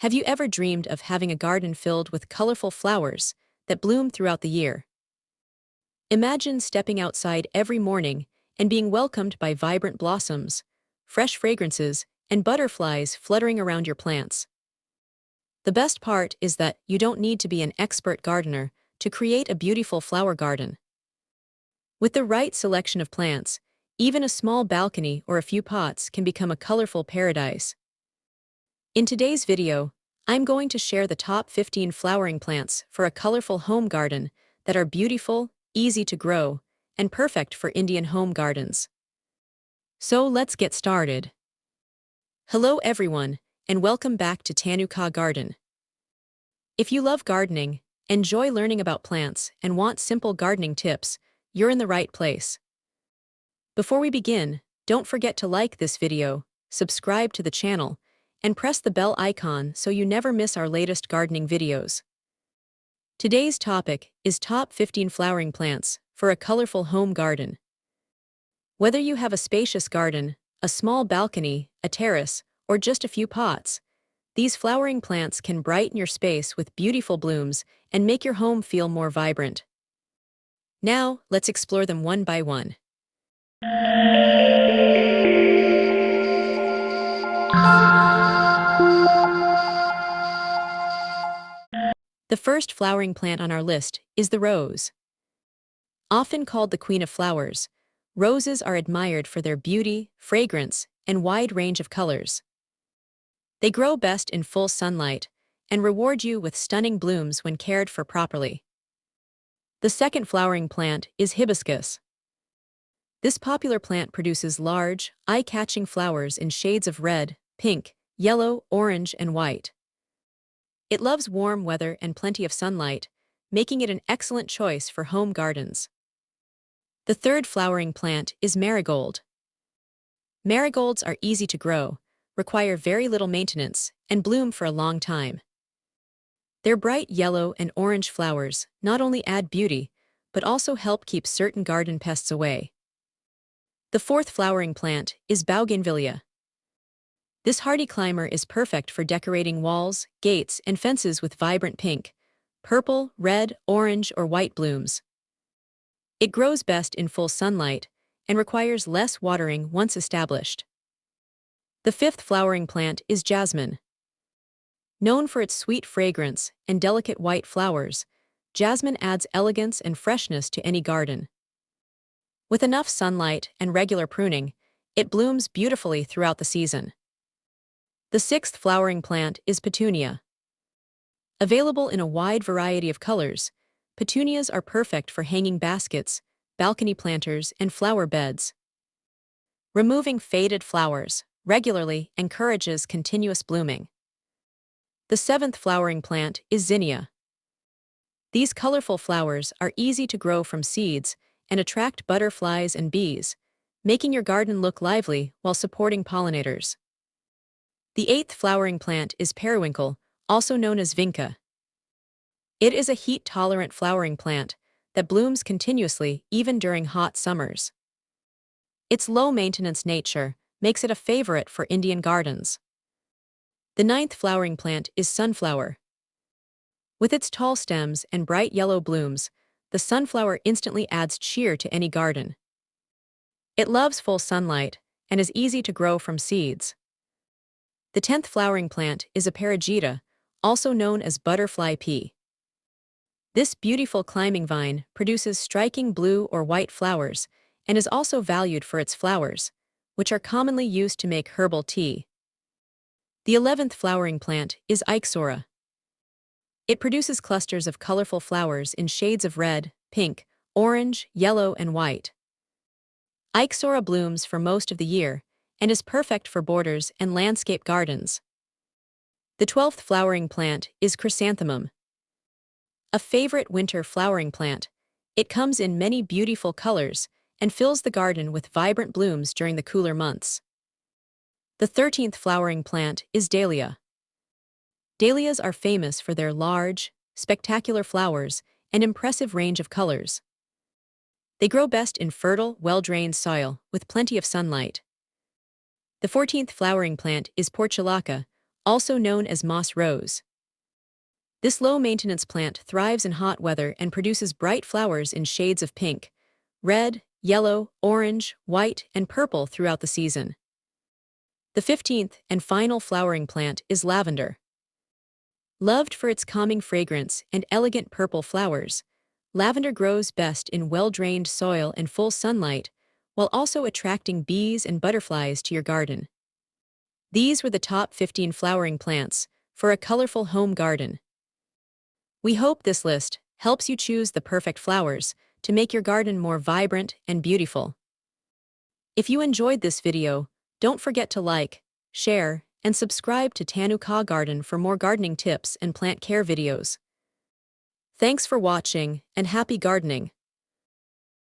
Have you ever dreamed of having a garden filled with colorful flowers that bloom throughout the year? Imagine stepping outside every morning and being welcomed by vibrant blossoms, fresh fragrances, and butterflies fluttering around your plants. The best part is that you don't need to be an expert gardener to create a beautiful flower garden. With the right selection of plants, even a small balcony or a few pots can become a colorful paradise. In today's video, I'm going to share the top 15 flowering plants for a colorful home garden that are beautiful, easy to grow, and perfect for Indian home gardens. So let's get started. Hello everyone, and welcome back to Tannu Garden. If you love gardening, enjoy learning about plants, and want simple gardening tips, you're in the right place. Before we begin, don't forget to like this video, subscribe to the channel, and press the bell icon so you never miss our latest gardening videos. Today's topic is top 15 flowering plants for a colorful home garden. Whether you have a spacious garden, a small balcony, a terrace, or just a few pots, these flowering plants can brighten your space with beautiful blooms and make your home feel more vibrant. Now, let's explore them one by one. The first flowering plant on our list is the rose. Often called the queen of flowers, roses are admired for their beauty, fragrance, and wide range of colors. They grow best in full sunlight and reward you with stunning blooms when cared for properly. The second flowering plant is hibiscus. This popular plant produces large, eye-catching flowers in shades of red, pink, yellow, orange, and white. It loves warm weather and plenty of sunlight, making it an excellent choice for home gardens. The third flowering plant is marigold. Marigolds are easy to grow, require very little maintenance, and bloom for a long time. Their bright yellow and orange flowers not only add beauty, but also help keep certain garden pests away. The fourth flowering plant is bougainvillea. This hardy climber is perfect for decorating walls, gates, and fences with vibrant pink, purple, red, orange, or white blooms. It grows best in full sunlight and requires less watering once established. The fifth flowering plant is jasmine. Known for its sweet fragrance and delicate white flowers, jasmine adds elegance and freshness to any garden. With enough sunlight and regular pruning, it blooms beautifully throughout the season. The sixth flowering plant is petunia. Available in a wide variety of colors, petunias are perfect for hanging baskets, balcony planters, and flower beds. Removing faded flowers regularly encourages continuous blooming. The seventh flowering plant is zinnia. These colorful flowers are easy to grow from seeds and attract butterflies and bees, making your garden look lively while supporting pollinators. The eighth flowering plant is periwinkle, also known as vinca. It is a heat-tolerant flowering plant that blooms continuously even during hot summers. Its low-maintenance nature makes it a favorite for Indian gardens. The ninth flowering plant is sunflower. With its tall stems and bright yellow blooms, the sunflower instantly adds cheer to any garden. It loves full sunlight and is easy to grow from seeds. The 10th flowering plant is a parajita, also known as butterfly pea. This beautiful climbing vine produces striking blue or white flowers and is also valued for its flowers, which are commonly used to make herbal tea. The 11th flowering plant is ixora. It produces clusters of colorful flowers in shades of red, pink, orange, yellow, and white. Ixora blooms for most of the year and is perfect for borders and landscape gardens. The 12th flowering plant is chrysanthemum. A favorite winter flowering plant, it comes in many beautiful colors and fills the garden with vibrant blooms during the cooler months. The 13th flowering plant is dahlia. Dahlias are famous for their large, spectacular flowers and impressive range of colors. They grow best in fertile, well-drained soil with plenty of sunlight. The 14th flowering plant is portulaca, also known as moss rose. This low-maintenance plant thrives in hot weather and produces bright flowers in shades of pink, red, yellow, orange, white, and purple throughout the season. The 15th and final flowering plant is lavender. Loved for its calming fragrance and elegant purple flowers, lavender grows best in well-drained soil and full sunlight, while also attracting bees and butterflies to your garden. These were the top 15 flowering plants for a colorful home garden. We hope this list helps you choose the perfect flowers to make your garden more vibrant and beautiful. If you enjoyed this video, don't forget to like, share, and subscribe to Tannu Garden for more gardening tips and plant care videos. Thanks for watching, and happy gardening!